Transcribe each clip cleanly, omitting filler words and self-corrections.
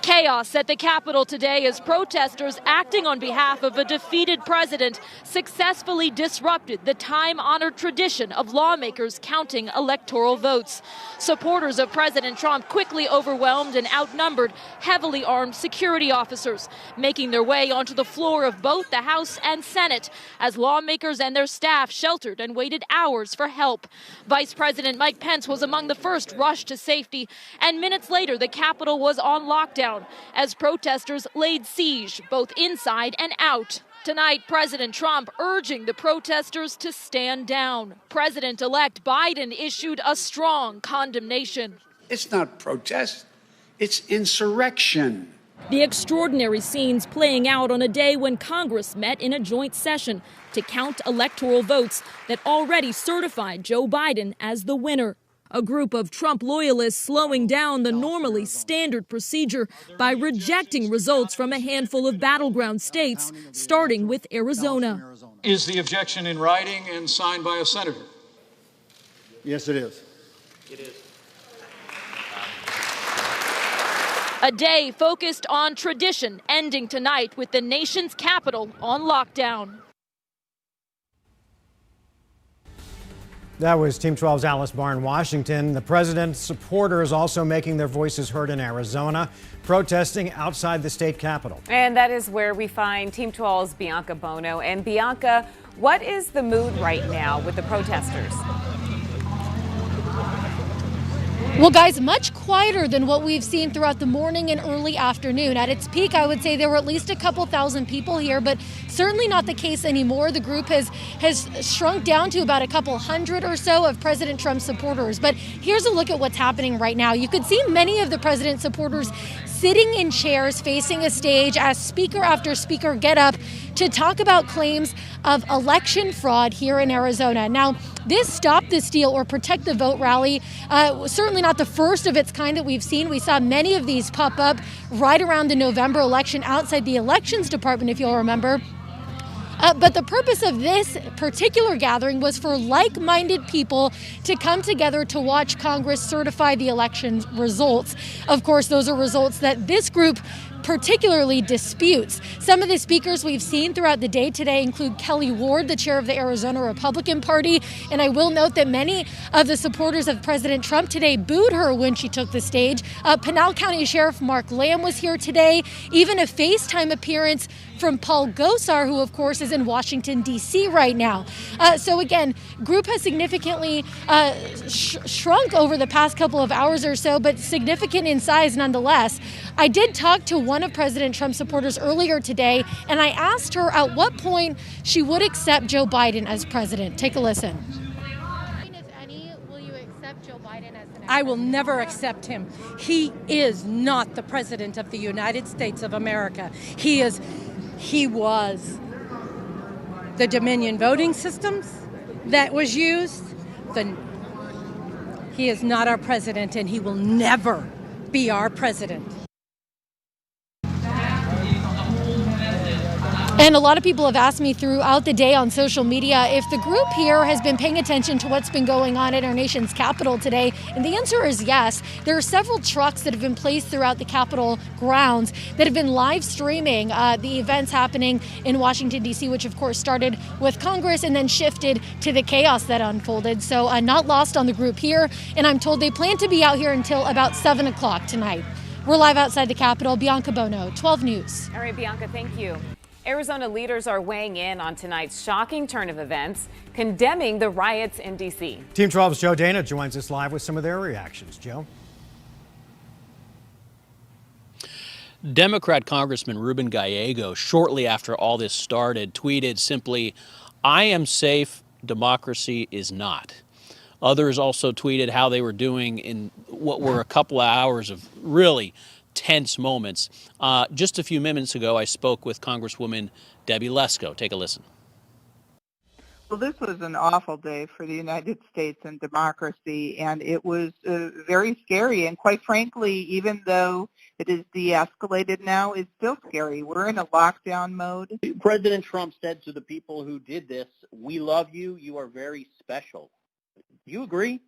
Chaos at the Capitol today as protesters acting on behalf of a defeated president successfully disrupted the time-honored tradition of lawmakers counting electoral votes. Supporters of President Trump quickly overwhelmed and outnumbered heavily armed security officers, making their way onto the floor of both the House and Senate as lawmakers and their staff sheltered and waited hours for help. Vice President Mike Pence was among the first rushed to safety, and minutes later the Capitol was on lockdown as protesters laid siege both inside and out. Tonight, President Trump urging the protesters to stand down. President-elect Biden issued a strong condemnation. It's not protest, it's insurrection. The extraordinary scenes playing out on a day when Congress met in a joint session to count electoral votes that already certified Joe Biden as the winner. A group of Trump loyalists slowing down the normally standard procedure by rejecting results from a handful of battleground states, starting with Arizona. Is the objection in writing and signed by a senator? Yes, it is. It is. A day focused on tradition, ending tonight with the nation's capital on lockdown. That was Team 12's Alice Barr in Washington. The president's supporters also making their voices heard in Arizona, protesting outside the state capitol. And that is where we find Team 12's Bianca Bono. And Bianca, what is the mood right now with the protesters? Well, guys, much quieter than what we've seen throughout the morning and early afternoon. At its peak, I would say there were at least a couple thousand people here, but certainly not the case anymore. The group has shrunk down to about a couple hundred or so of President Trump's supporters. But here's a look at what's happening right now. You could see many of the president's supporters sitting in chairs facing a stage as speaker after speaker get up to talk about claims of election fraud here in Arizona. Now, this Stop the Steal or Protect the Vote rally was certainly not the first of its kind that we've seen. We saw many of these pop up right around the November election outside the elections department, if you'll remember. But the purpose of this particular gathering was for like-minded people to come together to watch Congress certify the election results. Of course, those are results that this group particularly disputes. Some of the speakers we've seen throughout the day today include Kelly Ward, the chair of the Arizona Republican Party. And I will note that many of the supporters of President Trump today booed her when she took the stage. Pinal County Sheriff Mark Lamb was here today. Even a FaceTime appearance from Paul Gosar, who of course is in Washington, D.C. right now. So again, group has significantly shrunk over the past couple of hours or so, but significant in size nonetheless. I did talk to one of President Trump's supporters earlier today, and I asked her at what point she would accept Joe Biden as president. Take a listen. If any, will you accept Joe Biden as the next I will never accept him. He is not the president of the United States of America. He was the Dominion voting systems that was used. He is not our president, and he will never be our president. And a lot of people have asked me throughout the day on social media if the group here has been paying attention to what's been going on in our nation's capital today. And the answer is yes. There are several trucks that have been placed throughout the Capitol grounds that have been live streaming the events happening in Washington, D.C., which of course started with Congress and then shifted to the chaos that unfolded. So not lost on the group here. And I'm told they plan to be out here until about 7 o'clock tonight. We're live outside the Capitol. Bianca Bono, 12 News. All right, Bianca, thank you. Arizona leaders are weighing in on tonight's shocking turn of events, condemning the riots in D.C. Team 12's Joe Dana joins us live with some of their reactions. Joe? Democrat Congressman Ruben Gallego, shortly after all this started, tweeted simply, "I am safe, democracy is not." Others also tweeted how they were doing in what were a couple of hours of really tense moments. Just a few minutes ago, I spoke with Congresswoman Debbie Lesko. Take a listen. Well, this was an awful day for the United States and democracy, and it was very scary. And quite frankly, even though it is de-escalated now, it's still scary. We're in a lockdown mode. President Trump said to the people who did this, "We love you. You are very special." Do you agree?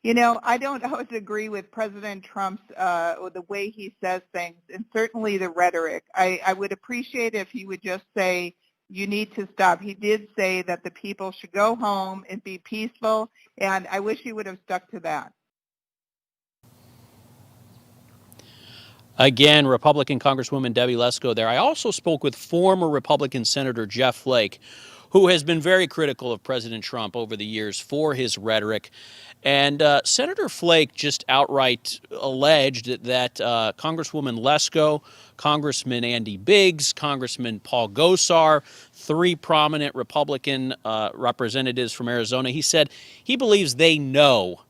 You know, I don't always agree with President Trump's the way he says things, and certainly the rhetoric. I would appreciate if he would just say, you need to stop. He did say that the people should go home and be peaceful, and I wish he would have stuck to that. Again, Republican Congresswoman Debbie Lesko there. I also spoke with former Republican Senator Jeff Flake, who has been very critical of President Trump over the years for his rhetoric. And Senator Flake just outright alleged that Congresswoman Lesko, Congressman Andy Biggs, Congressman Paul Gosar, three prominent Republican representatives from Arizona, he said he believes they know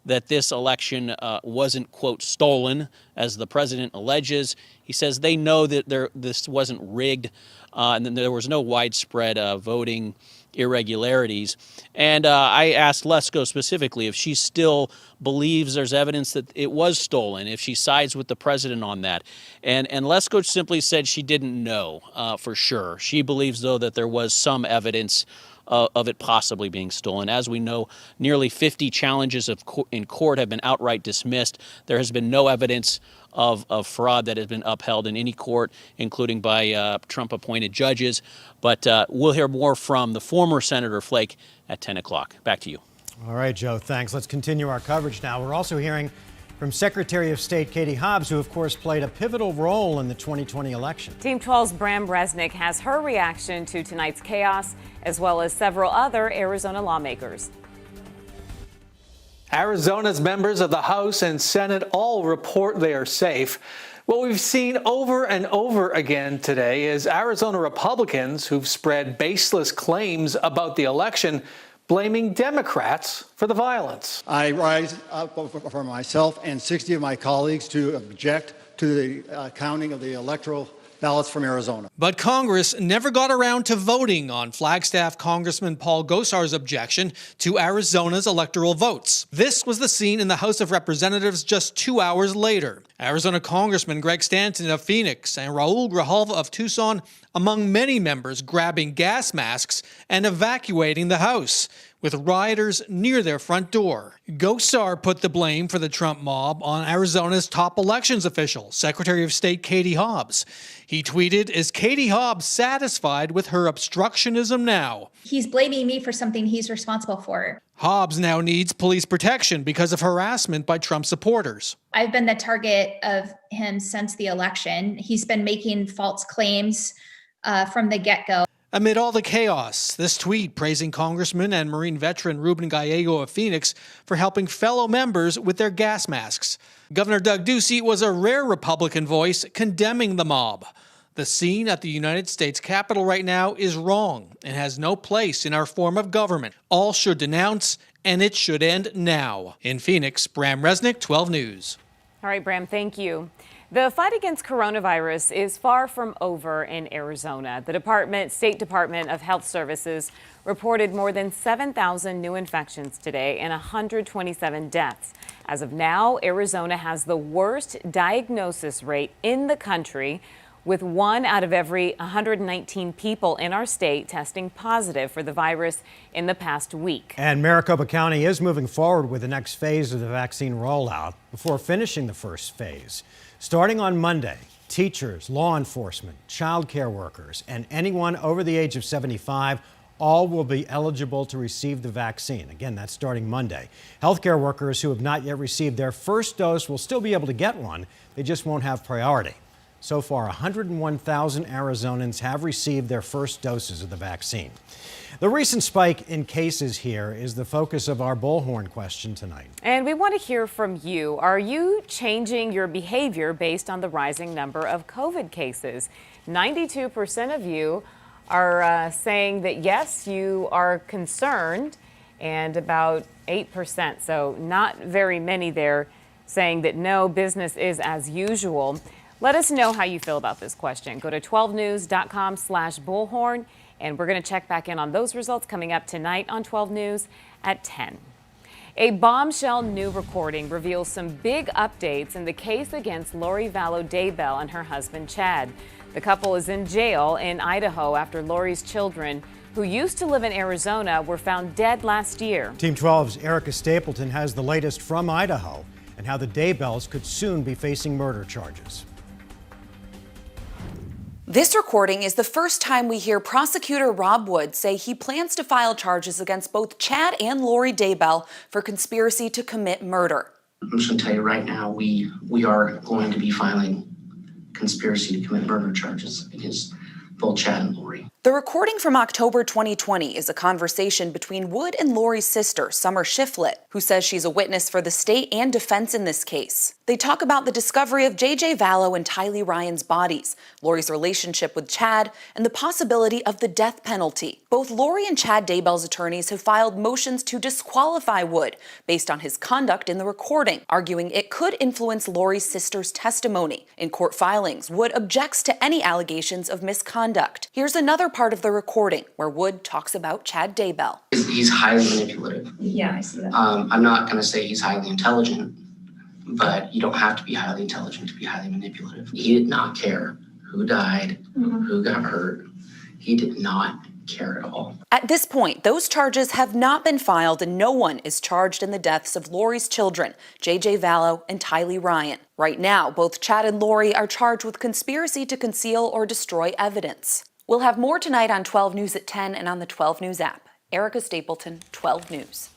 that this election wasn't, quote, stolen, as the president alleges. He says they know that this wasn't rigged and that there was no widespread voting irregularities. And I asked Lesko specifically if she still believes there's evidence that it was stolen, if she sides with the president on that. And Lesko simply said she didn't know for sure. She believes, though, that there was some evidence of it possibly being stolen. As we know, nearly 50 challenges in court have been outright dismissed. There has been no evidence of fraud that has been upheld in any court, including by Trump-appointed judges. But we'll hear more from the former Senator Flake at 10 o'clock. Back to you. All right, Joe, thanks. Let's continue our coverage now. We're also hearing from Secretary of State Katie Hobbs, who, of course, played a pivotal role in the 2020 election. Team 12's Bram Resnick has her reaction to tonight's chaos, as well as several other Arizona lawmakers. Arizona's members of the House and Senate all report they are safe. What we've seen over and over again today is Arizona Republicans who've spread baseless claims about the election, blaming Democrats for the violence. I rise up for myself and 60 of my colleagues to object to the counting of the electoral ballots from Arizona. But Congress never got around to voting on Flagstaff Congressman Paul Gosar's objection to Arizona's electoral votes. This was the scene in the House of Representatives just 2 hours later. Arizona Congressman Greg Stanton of Phoenix and Raul Grijalva of Tucson, among many members, grabbing gas masks and evacuating the House, with rioters near their front door. Gosar put the blame for the Trump mob on Arizona's top elections official, Secretary of State Katie Hobbs. He tweeted, "Is Katie Hobbs satisfied with her obstructionism now?" He's blaming me for something he's responsible for. Hobbs now needs police protection because of harassment by Trump supporters. I've been the target of him since the election. He's been making false claims from the get-go. Amid all the chaos, this tweet praising Congressman and Marine veteran Ruben Gallego of Phoenix for helping fellow members with their gas masks. Governor Doug Ducey was a rare Republican voice condemning the mob. The scene at the United States Capitol right now is wrong and has no place in our form of government. All should denounce, and it should end now. In Phoenix, Bram Resnick, 12 News. All right, Bram, thank you. The fight against coronavirus is far from over in Arizona. The State Department of Health Services reported more than 7,000 new infections today and 127 deaths. As of now, Arizona has the worst diagnosis rate in the country, with 1 out of every 119 people in our state testing positive for the virus in the past week. And Maricopa County is moving forward with the next phase of the vaccine rollout before finishing the first phase. Starting on Monday, teachers, law enforcement, child care workers, and anyone over the age of 75 all will be eligible to receive the vaccine. Again, that's starting Monday. Healthcare workers who have not yet received their first dose will still be able to get one. They just won't have priority. So far, 101,000 Arizonans have received their first doses of the vaccine. The recent spike in cases here is the focus of our Bullhorn question tonight. And we want to hear from you. Are you changing your behavior based on the rising number of COVID cases? 92% of you are saying that yes, you are concerned, and about 8%, so not very many there, saying that no, business is as usual. Let us know how you feel about this question. Go to 12news.com/bullhorn, and we're going to check back in on those results coming up tonight on 12 News at 10. A bombshell new recording reveals some big updates in the case against Lori Vallow Daybell and her husband, Chad. The couple is in jail in Idaho after Lori's children who used to live in Arizona, were found dead last year. Team 12's Erica Stapleton has the latest from Idaho and how the Daybells could soon be facing murder charges. This recording is the first time we hear prosecutor Rob Wood say he plans to file charges against both Chad and Lori Daybell for conspiracy to commit murder. I'm just going to tell you right now, we are going to be filing conspiracy to commit murder charges against both Chad and Lori. The recording from October 2020 is a conversation between Wood and Lori's sister, Summer Shiflett, who says she's a witness for the state and defense in this case. They talk about the discovery of J.J. Vallow and Tylee Ryan's bodies, Lori's relationship with Chad, and the possibility of the death penalty. Both Lori and Chad Daybell's attorneys have filed motions to disqualify Wood based on his conduct in the recording, arguing it could influence Lori's sister's testimony. In court filings, Wood objects to any allegations of misconduct. Here's another part of the recording where Wood talks about Chad Daybell. He's highly manipulative. Yeah, I see that. I'm not going to say he's highly intelligent, but you don't have to be highly intelligent to be highly manipulative. He did not care who died, who got hurt. He did not care at all. At this point, those charges have not been filed and no one is charged in the deaths of Lori's children, J.J. Vallow and Tylee Ryan. Right now, both Chad and Lori are charged with conspiracy to conceal or destroy evidence. We'll have more tonight on 12 News at 10 and on the 12 News app. Erica Stapleton, 12 News.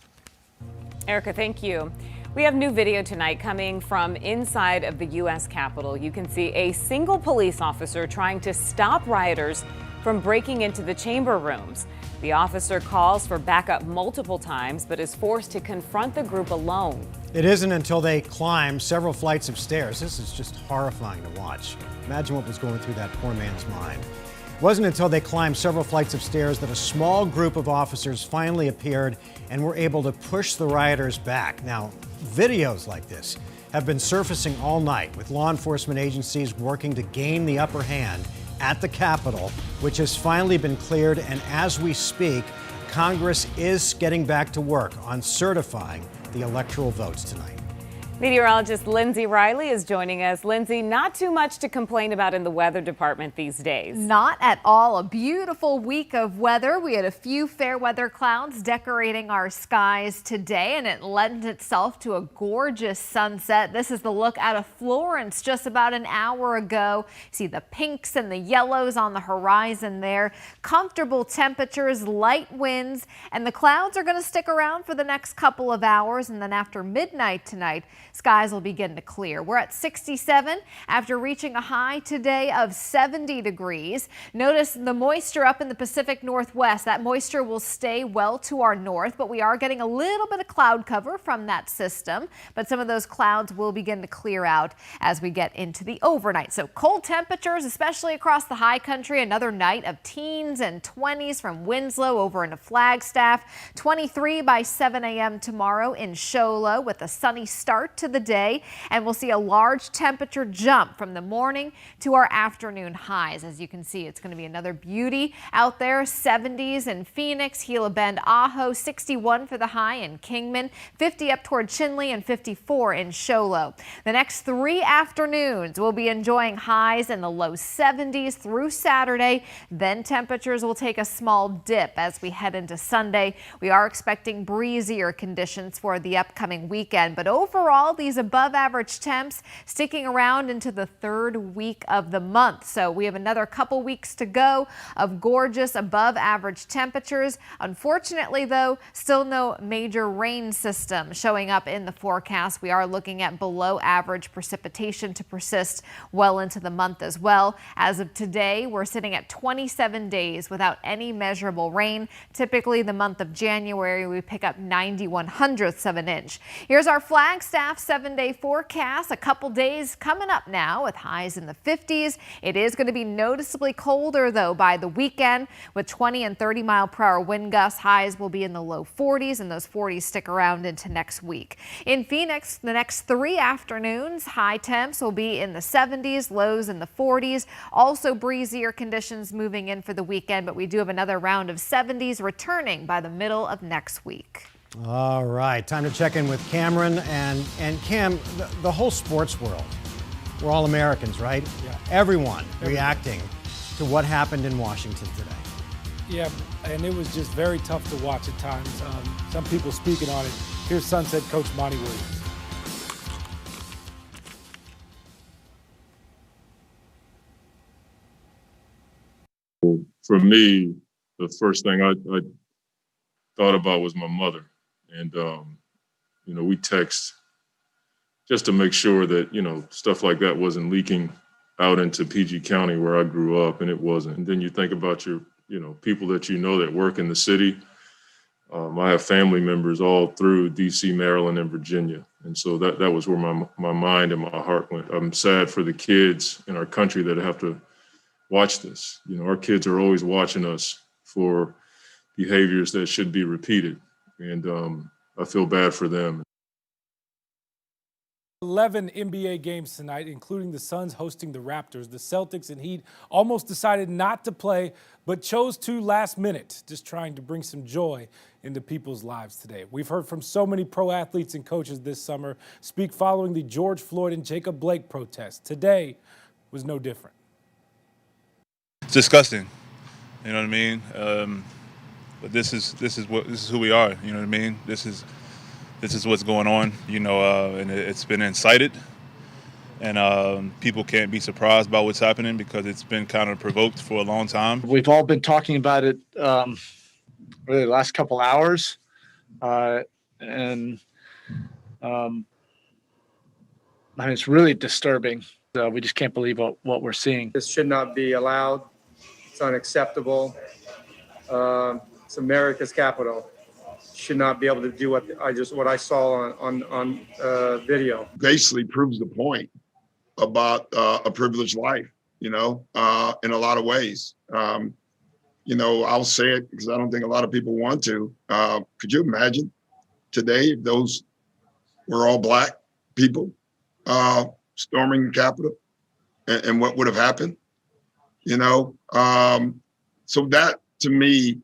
Erica, thank you. We have new video tonight coming from inside of the U.S. Capitol. You can see a single police officer trying to stop rioters from breaking into the chamber rooms. The officer calls for backup multiple times, but is forced to confront the group alone. It isn't until they climb several flights of stairs. This is just horrifying to watch. Imagine what was going through that poor man's mind. It wasn't until they climbed several flights of stairs that a small group of officers finally appeared and were able to push the rioters back. Now, videos like this have been surfacing all night, with law enforcement agencies working to gain the upper hand at the Capitol, which has finally been cleared. And as we speak, Congress is getting back to work on certifying the electoral votes tonight. Meteorologist Lindsay Riley is joining us. Lindsay, not too much to complain about in the weather department these days. Not at all. A beautiful week of weather. We had a few fair weather clouds decorating our skies today, and it lent itself to a gorgeous sunset. This is the look out of Florence just about an hour ago. See the pinks and the yellows on the horizon there. Comfortable temperatures, light winds, and the clouds are going to stick around for the next couple of hours, and then after midnight tonight, skies will begin to clear. We're at 67 after reaching a high today of 70 degrees. Notice the moisture up in the Pacific Northwest. That moisture will stay well to our north, but we are getting a little bit of cloud cover from that system. But some of those clouds will begin to clear out as we get into the overnight. So cold temperatures, especially across the high country. Another night of teens and 20s from Winslow over into Flagstaff. 23 by 7 a.m. tomorrow in Show Low with a sunny start to the day, and we'll see a large temperature jump from the morning to our afternoon highs. As you can see, it's going to be another beauty out there. 70s in Phoenix, Gila Bend, Ajo, 61 for the high in Kingman, 50 up toward Chinle, and 54 in Show Low. The next 3 afternoons we'll be enjoying highs in the low 70s through Saturday. Then temperatures will take a small dip as we head into Sunday. We are expecting breezier conditions for the upcoming weekend, but overall these above average temps sticking around into the 3rd week of the month. So we have another couple weeks to go of gorgeous above average temperatures. Unfortunately, though, still no major rain system showing up in the forecast. We are looking at below average precipitation to persist well into the month as well. As of today, we're sitting at 27 days without any measurable rain. Typically, the month of January, we pick up 90/100ths of an inch. Here's our Flagstaff 7-day forecast. A couple days coming up now with highs in the 50s. It is going to be noticeably colder, though, by the weekend with 20 and 30-mile-per-hour wind gusts. Highs will be in the low 40s, and those 40s stick around into next week. In Phoenix, the next 3 afternoons, high temps will be in the 70s, lows in the 40s. Also breezier conditions moving in for the weekend, but we do have another round of 70s returning by the middle of next week. All right, time to check in with Cameron. And Cam, the whole sports world, we're all Americans, right? Yeah. Everyone reacting to what happened in Washington today. Yeah, and it was just very tough to watch at times. Some people speaking on it. Here's Sunset coach Monty Williams. For me, the first thing I thought about was my mother. And, we text just to make sure that, stuff like that wasn't leaking out into PG County where I grew up, and it wasn't. And then you think about your, people that that work in the city. I have family members all through DC, Maryland, and Virginia. And so that was where my mind and my heart went. I'm sad for the kids in our country that have to watch this. Our kids are always watching us for behaviors that should be repeated. And I feel bad for them. 11 NBA games tonight, including the Suns hosting the Raptors. The Celtics and Heat almost decided not to play, but chose to last minute, just trying to bring some joy into people's lives today. We've heard from so many pro athletes and coaches this summer speak following the George Floyd and Jacob Blake protests. Today was no different. It's disgusting, you know what I mean? But this is who we are, you know what I mean? This is what's going on, and it's been incited, and people can't be surprised by what's happening because it's been kind of provoked for a long time. We've all been talking about it really the last couple hours, and it's really disturbing. We just can't believe what we're seeing. This should not be allowed. It's unacceptable. It's America's capital. Should not be able to do what I saw on video. Basically proves the point about a privileged life, in a lot of ways. I'll say it because I don't think a lot of people want to. Could you imagine today if those were all Black people storming the Capitol and what would have happened? So that to me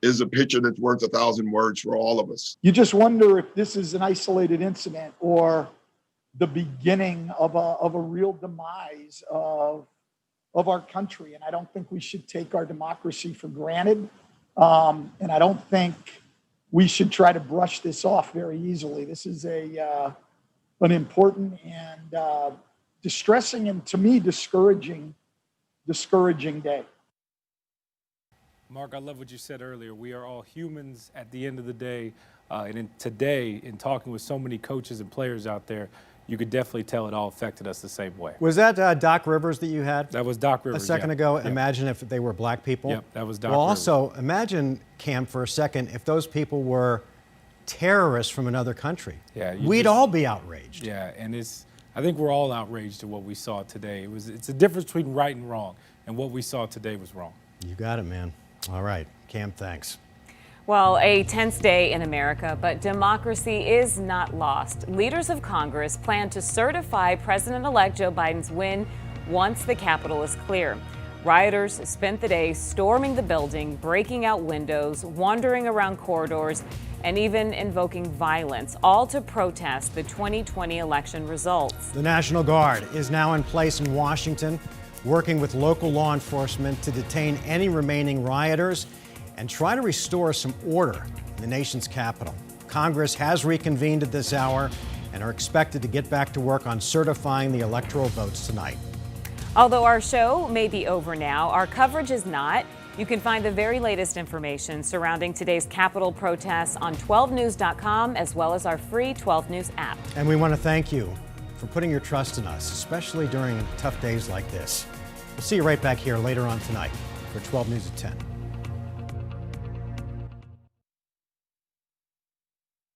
is a picture that's worth 1,000 words for all of us. You just wonder if this is an isolated incident or the beginning of a real demise of our country. And I don't think we should take our democracy for granted. And I don't think we should try to brush this off very easily. This is an important and distressing and, to me, discouraging day. Mark, I love what you said earlier. We are all humans at the end of the day. Today, in talking with so many coaches and players out there, you could definitely tell it all affected us the same way. Was that Doc Rivers that you had? That was Doc Rivers. A second ago. Yep. Imagine if they were Black people. Yep, that was Doc Well, Rivers. also, imagine, Cam, for a second, if those people were terrorists from another country. Yeah, we'd all be outraged. Yeah, and I think we're all outraged at what we saw today. It's a difference between right and wrong, and what we saw today was wrong. You got it, man. All right, Cam, thanks. Well, a tense day in America, but democracy is not lost. Leaders of Congress plan to certify President-elect Joe Biden's win once the Capitol is clear. Rioters spent the day storming the building, breaking out windows, wandering around corridors, and even invoking violence, all to protest the 2020 election results. The National Guard is now in place in Washington, working with local law enforcement to detain any remaining rioters and try to restore some order in the nation's capital. Congress has reconvened at this hour and are expected to get back to work on certifying the electoral votes tonight. Although our show may be over now, our coverage is not. You can find the very latest information surrounding today's Capitol protests on 12news.com, as well as our free 12 News app. And we want to thank you for putting your trust in us, especially during tough days like this. We'll see you right back here later on tonight for 12 News at 10.